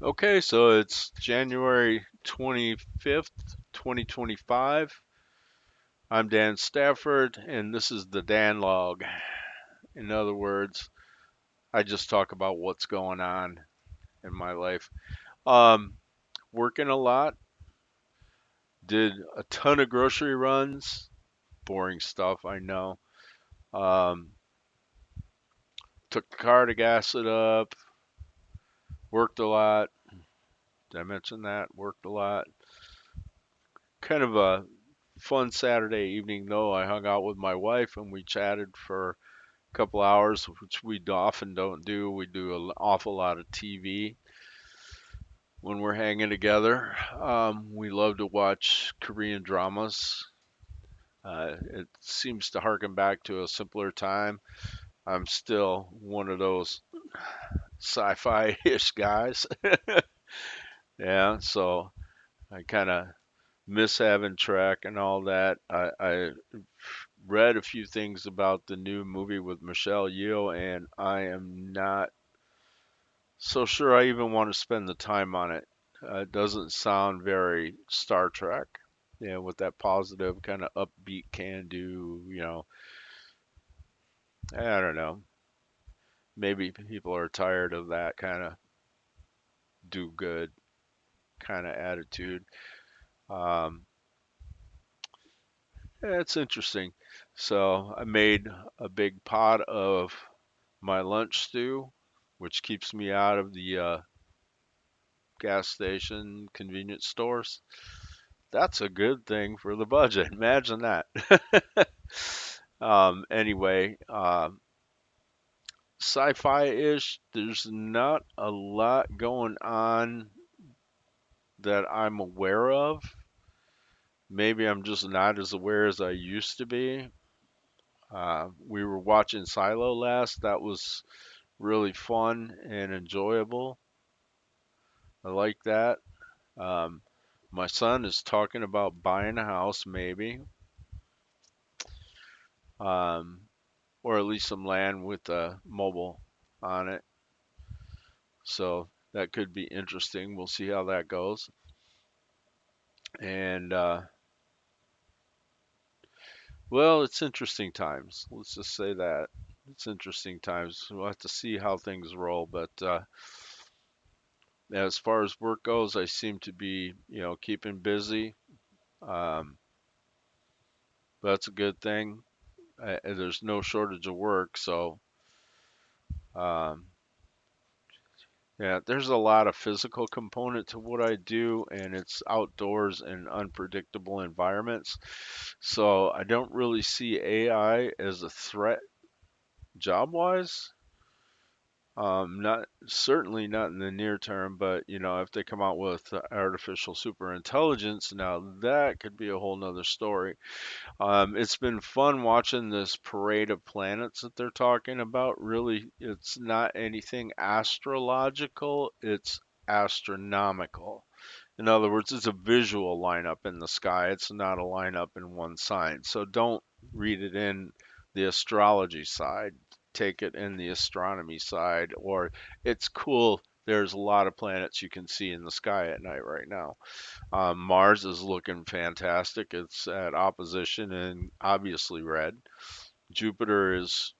Okay, so it's January 25th, 2025. I'm Dan Stafford, and this is the Dan Log. In other words, I just talk about what's going on in my life. Um, Working a lot, did a ton of grocery runs, boring stuff, I know. Um, Took the car to gas it up, worked a lot. Did I mention that? Worked a lot. Kind of a fun Saturday evening, though. I hung out with my wife and we chatted for couple hours, which we often don't do. We do an awful lot of TV when we're hanging together. We love to watch Korean dramas. It seems to harken back to a simpler time. I'm still one of those sci-fi-ish guys. Yeah, so I kind of miss having track and all that. I read a few things about the new movie with Michelle Yeoh, and I am not so sure I even want to spend the time on it. It doesn't sound very Star Trek, with that positive kind of upbeat can do, I don't know. Maybe people are tired of that kind of do good kind of attitude. Um, yeah, it's interesting. So I made a big pot of my lunch stew, which keeps me out of the gas station convenience stores. That's a good thing for the budget. Imagine that. Anyway, sci-fi-ish. There's not a lot going on that I'm aware of. Maybe I'm just not as aware as I used to be. We were watching Silo last. That was really fun and enjoyable. I like that. Um, my son is talking about buying a house, maybe, um, or at least some land with a mobile on it. So that could be interesting. We'll see how that goes. And well, it's interesting times. Let's just say that it's interesting times. We'll have to see how things roll. But as far as work goes, I seem to be, keeping busy. Um, that's a good thing. There's no shortage of work, so um, yeah, there's a lot of physical component to what I do, and it's outdoors in unpredictable environments. So I don't really see AI as a threat job wise. Not certainly not in the near term, but if they come out with artificial super intelligence, now that could be a whole nother story. It's been fun watching this parade of planets that they're talking about. Really, it's not anything astrological, it's astronomical. In other words, it's a visual lineup in the sky. It's not a lineup in one sign. So don't read it in the astrology side. Take it in the astronomy side. Or it's cool. There's a lot of planets you can see in the sky at night right now. Mars is looking fantastic. It's at opposition and obviously red. Jupiter is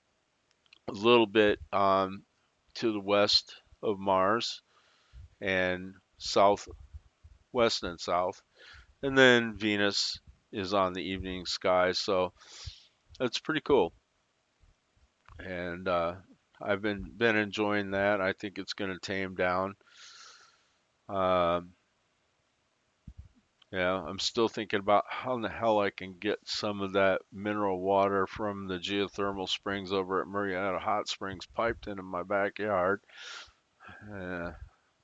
a little bit to the west of Mars and southwest and south. And then Venus is on the evening sky, so it's pretty cool. And I've been enjoying that. I think it's going to tame down. Um, yeah, I'm still thinking about how in the hell I can get some of that mineral water from the geothermal springs over at Marietta Hot Springs piped into my backyard. Uh,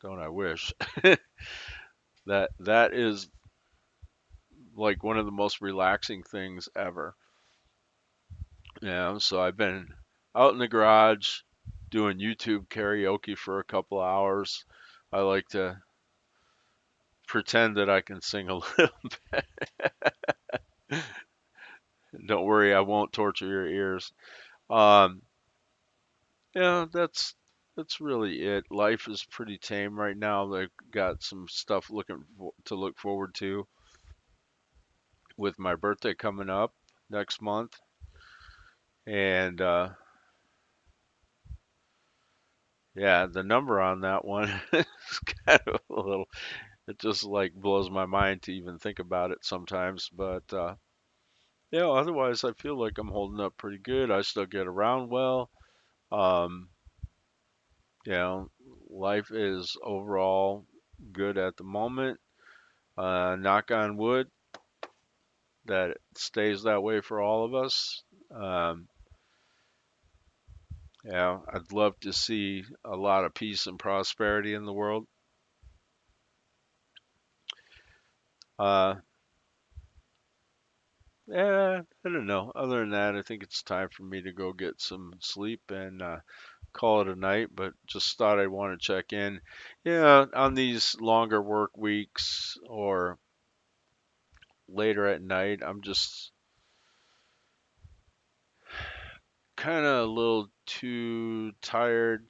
don't I wish? That is like one of the most relaxing things ever. Yeah, so I've been out in the garage doing YouTube karaoke for a couple hours. I like to pretend that I can sing a little. Don't worry, I won't torture your ears. Um, yeah, that's really it. Life is pretty tame right now. They've got some stuff to look forward to with my birthday coming up next month, and yeah, the number on that one is kind of a little. It just like blows my mind to even think about it sometimes. But yeah, otherwise I feel like I'm holding up pretty good. I still get around well. Um, you know, life is overall good at the moment. Knock on wood that it stays that way for all of us. Um, yeah, I'd love to see a lot of peace and prosperity in the world. Uh, yeah, I don't know. Other than that, I think it's time for me to go get some sleep and call it a night. But just thought I'd want to check in. Yeah, on these longer work weeks or later at night, I'm just kind of a little too tired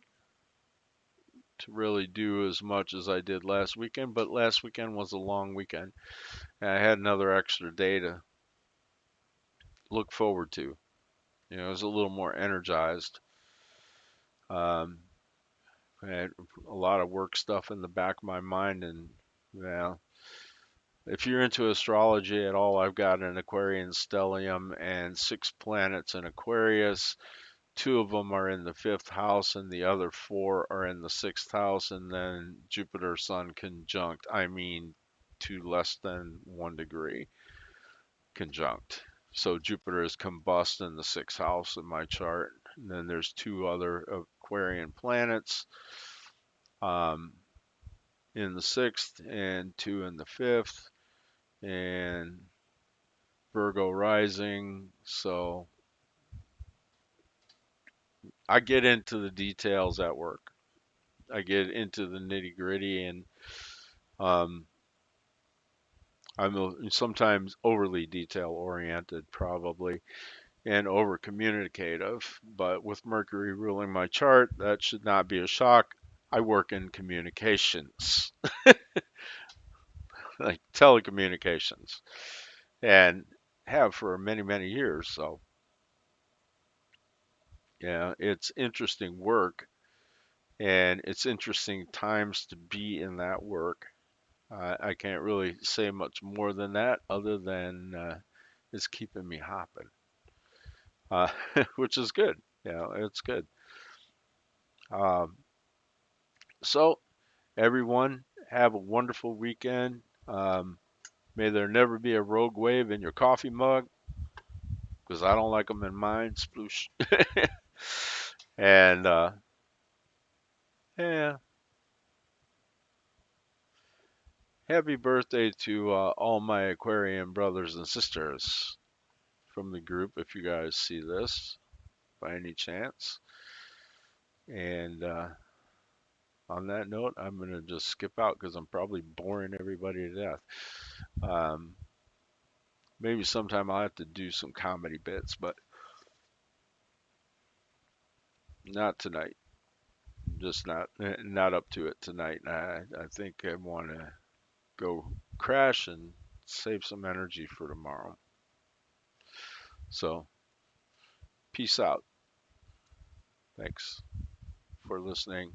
to really do as much as I did last weekend. But last weekend was a long weekend, and I had another extra day to look forward to. I was a little more energized. Um, I had a lot of work stuff in the back of my mind, and well, if you're into astrology at all, I've got an Aquarian stellium and 6 planets in Aquarius. Two of them are in the fifth house, and the other four are in the sixth house, and then Jupiter Sun conjunct. I mean, to less than 1 degree conjunct. So Jupiter is combust in the sixth house in my chart. And then there's two other Aquarian planets um, in the sixth and two in the fifth, and Virgo rising. So I get into the details at work. I get into the nitty gritty, and um, sometimes overly detail oriented, probably, and over communicative. But with Mercury ruling my chart, that should not be a shock. I work in communications, like telecommunications, and have for many, many years. So, yeah, it's interesting work, and it's interesting times to be in that work. I can't really say much more than that, other than it's keeping me hopping, uh, which is good. It's good. Um, so, everyone, have a wonderful weekend. May there never be a rogue wave in your coffee mug, because I don't like them in mine. Sploosh. And yeah, happy birthday to all my Aquarian brothers and sisters from the group, if you guys see this by any chance. And on that note, I'm going to just skip out because I'm probably boring everybody to death. Um, Maybe sometime I'll have to do some comedy bits, but not tonight. Just not up to it tonight. I think I want to go crash and save some energy for tomorrow. So, peace out. Thanks for listening.